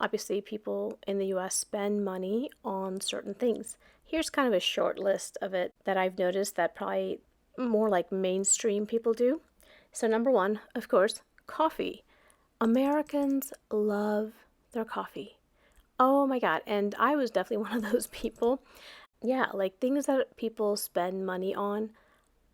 obviously people in the US spend money on certain things. Here's kind of a short list of it that I've noticed that probably more like mainstream people do. So, number one, of course, coffee. Americans love their coffee. Oh my God. And I was definitely one of those people. Yeah, like things that people spend money on.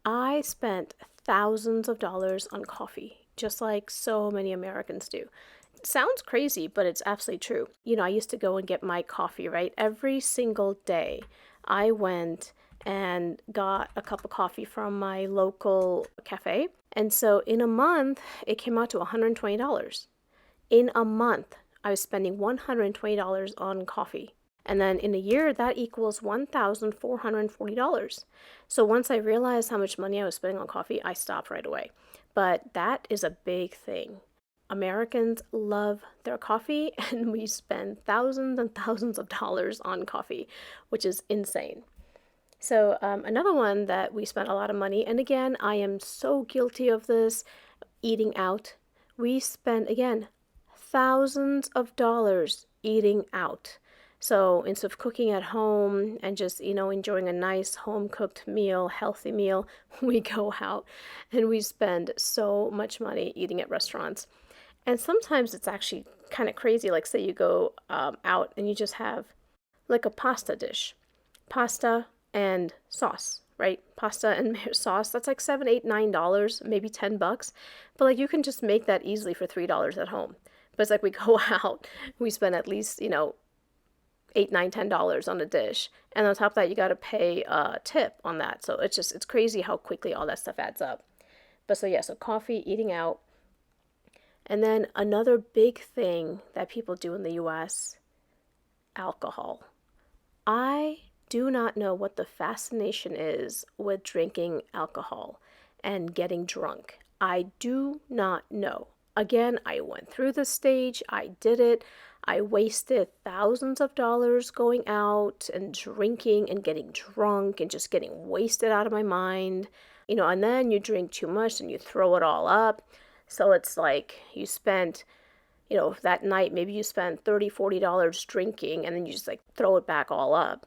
I spent thousands of dollars on coffee, just like so many Americans do. It sounds crazy, but it's absolutely true. I used to go and get my coffee, right? Every single day, I went and got a cup of coffee from my local cafe. And so in a month, it came out to $120. In a month, I was spending $120 on coffee. And then in a year, that equals $1,440. So once I realized how much money I was spending on coffee, I stopped right away. But that is a big thing. Americans love their coffee, and we spend thousands and thousands of dollars on coffee, which is insane. So, another one that we spent a lot of money, and again, I am so guilty of this, eating out. We spend, again, thousands of dollars eating out. So instead of cooking at home and just, enjoying a nice home cooked meal, healthy meal, we go out and we spend so much money eating at restaurants. And sometimes it's actually kind of crazy. Like, say you go out and you just have like a pasta dish, pasta and sauce, right? Pasta and sauce, that's like $7, $8, $9, maybe $10. But like you can just make that easily for $3 at home. But it's like we go out, we spend at least, $8, $9, $10 on a dish. And on top of that, you got to pay a tip on that. So it's crazy how quickly all that stuff adds up. But so yeah, so coffee, eating out. And then another big thing that people do in the US, alcohol. I do not know what the fascination is with drinking alcohol and getting drunk. I do not know. Again, I went through the stage, I did it. I wasted thousands of dollars going out and drinking and getting drunk and just getting wasted out of my mind. And then you drink too much and you throw it all up. So it's like you spent, that night, maybe you spent $30, $40 drinking and then you just like throw it back all up.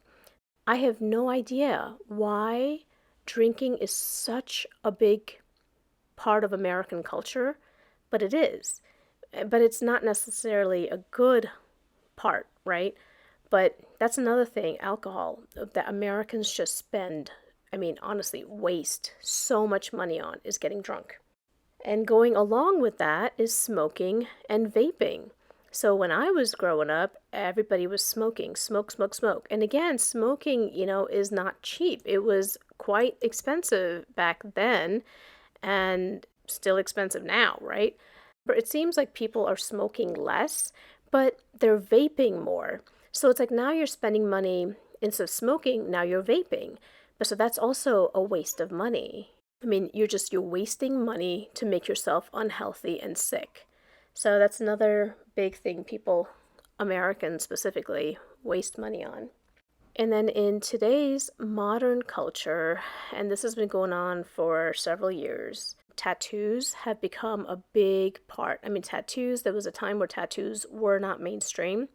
I have no idea why drinking is such a big part of American culture, but it is. But it's not necessarily a good part, right? But that's another thing, alcohol, that Americans just spend, honestly, waste so much money on is getting drunk. And going along with that is smoking and vaping. So when I was growing up, everybody was smoking, smoke, smoke, smoke. And again, smoking, is not cheap. It was quite expensive back then and still expensive now, right? But it seems like people are smoking less, but they're vaping more. So it's like now you're spending money instead of smoking, now you're vaping. But so that's also a waste of money. You're wasting money to make yourself unhealthy and sick. So that's another big thing people, Americans specifically, waste money on. And then in today's modern culture, and this has been going on for several years, tattoos have become a big part. Tattoos, there was a time where tattoos were not mainstream.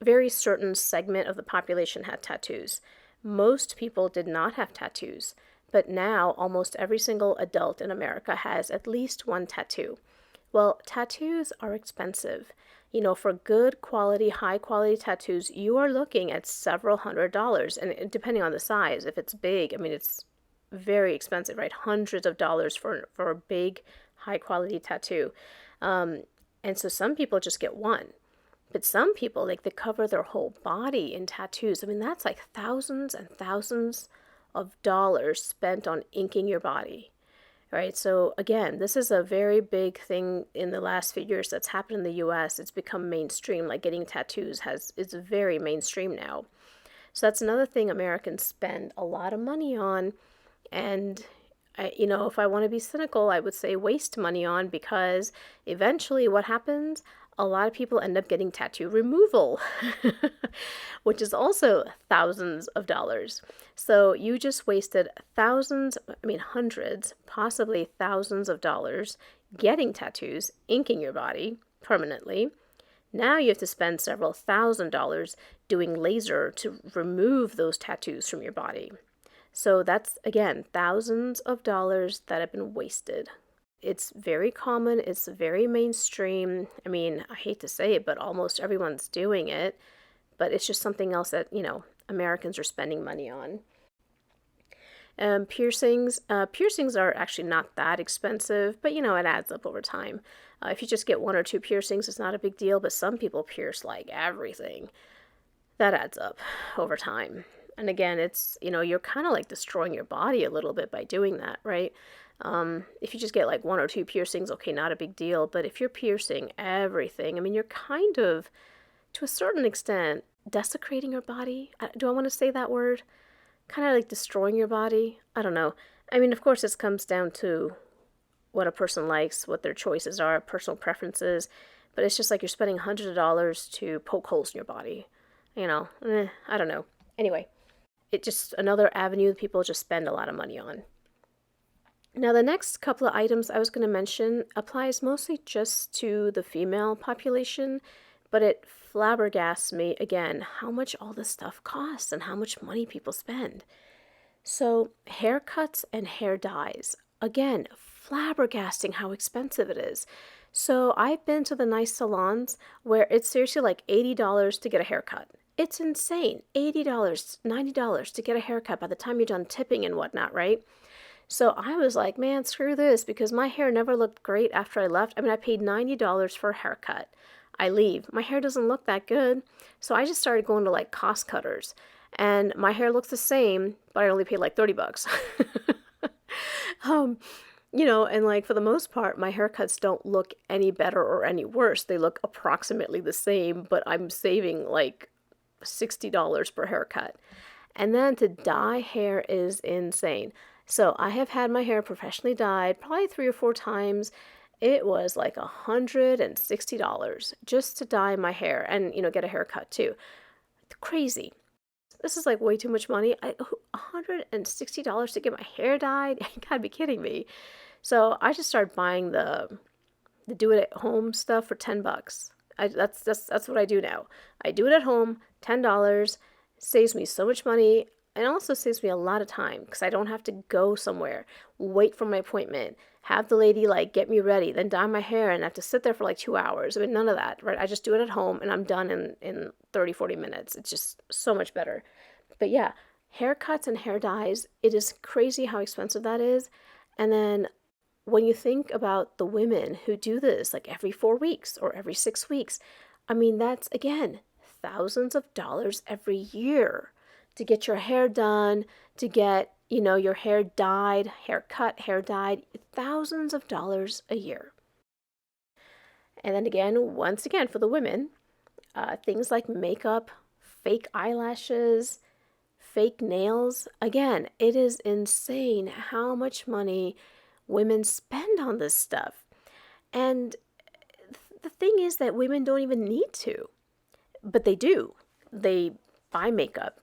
A very certain segment of the population had tattoos. Most people did not have tattoos, but now almost every single adult in America has at least one tattoo. Well, tattoos are expensive. For good quality, high quality tattoos, you are looking at several $100s. And depending on the size, if it's big, it's very expensive, right? Hundreds of dollars for a big, high quality tattoo. And so some people just get one. But some people, like, they cover their whole body in tattoos. That's like thousands and thousands of dollars spent on inking your body. Right, so again, this is a very big thing in the last few years that's happened in the US. It's become mainstream, like getting tattoos is very mainstream now. So that's another thing Americans spend a lot of money on. And if I want to be cynical, I would say waste money on, because eventually what happens? A lot of people end up getting tattoo removal, which is also thousands of dollars. So you just wasted thousands, hundreds, possibly thousands of dollars getting tattoos, inking your body permanently. Now you have to spend several $1,000s doing laser to remove those tattoos from your body. So that's, again, thousands of dollars that have been wasted. It's very common, it's very mainstream. I mean, I hate to say it, but almost everyone's doing it. But it's just something else that, Americans are spending money on. Piercings are actually not that expensive, but it adds up over time. If you just get one or two piercings, it's not a big deal, but some people pierce like everything. That adds up over time. And again, it's, you're kind of like destroying your body a little bit by doing that, right? If you just get like one or two piercings, okay, not a big deal. But if you're piercing everything, I mean, you're kind of, to a certain extent, desecrating your body. Do I want to say that word? Kind of like destroying your body. I don't know. I mean, of course, this comes down to what a person likes, what their choices are, personal preferences. But it's just like you're spending hundreds of dollars to poke holes in your body. I don't know. Anyway, it's just another avenue that people just spend a lot of money on. Now, the next couple of items I was going to mention applies mostly just to the female population, but it flabbergasts me again how much all this stuff costs and how much money people spend. So, haircuts and hair dyes, again, flabbergasting how expensive it is. So, I've been to the nice salons where it's seriously like $80 to get a haircut. It's insane. $80, $90 to get a haircut by the time you're done tipping and whatnot, right? So I was like, man, screw this, because my hair never looked great after I left. I mean, I paid $90 for a haircut. I leave. My hair doesn't look that good. So I just started going to like cost cutters. And my hair looks the same, but I only paid like $30. And like for the most part, my haircuts don't look any better or any worse. They look approximately the same, but I'm saving like $60 per haircut. And then to dye hair is insane. So I have had my hair professionally dyed probably 3 or 4 times. It was like $160 just to dye my hair and, get a haircut too. Crazy. This is like way too much money. $160 to get my hair dyed? You gotta be kidding me. So I just started buying the do it at home stuff for $10. That's what I do now. I do it at home, $10, saves me so much money. And also saves me a lot of time because I don't have to go somewhere, wait for my appointment, have the lady like get me ready, then dye my hair and I have to sit there for like 2 hours. I mean, none of that, right? I just do it at home and I'm done in 30, 40 minutes. It's just so much better. But yeah, haircuts and hair dyes, it is crazy how expensive that is. And then when you think about the women who do this like every 4 weeks or every 6 weeks, I mean, that's again, thousands of dollars every year to get your hair done, to get, your hair dyed, hair cut, hair dyed, thousands of dollars a year. And then again, once again, for the women, things like makeup, fake eyelashes, fake nails. Again, it is insane how much money women spend on this stuff. And the thing is that women don't even need to, but they do. They buy makeup.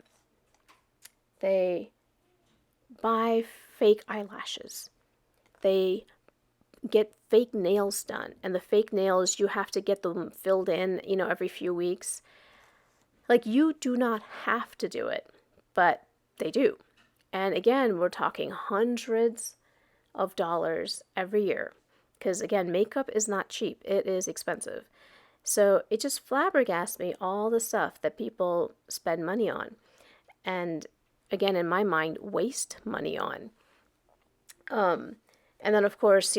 They buy fake eyelashes. They get fake nails done. And the fake nails, you have to get them filled in, every few weeks. Like, you do not have to do it, but they do. And again, we're talking hundreds of dollars every year. Because again, makeup is not cheap. It is expensive. So it just flabbergasts me, all the stuff that people spend money on. And again, in my mind, waste money on. And then, of course,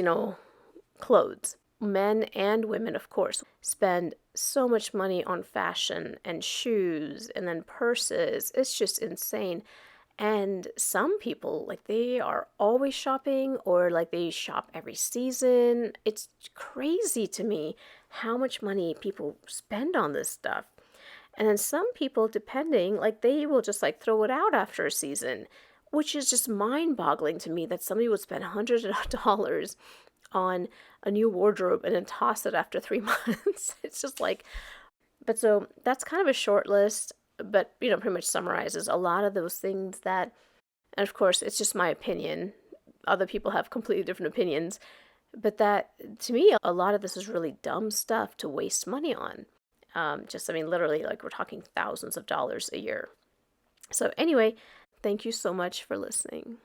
clothes. Men and women, of course, spend so much money on fashion and shoes and then purses. It's just insane. And some people, like, they are always shopping or like they shop every season. It's crazy to me how much money people spend on this stuff. And then some people, depending, like they will just like throw it out after a season, which is just mind-boggling to me that somebody would spend hundreds of dollars on a new wardrobe and then toss it after 3 months. It's just like, but so that's kind of a short list, but pretty much summarizes a lot of those things that, and of course, it's just my opinion. Other people have completely different opinions, but that to me, a lot of this is really dumb stuff to waste money on. Just, I mean, literally, like we're talking thousands of dollars a year. So anyway, thank you so much for listening.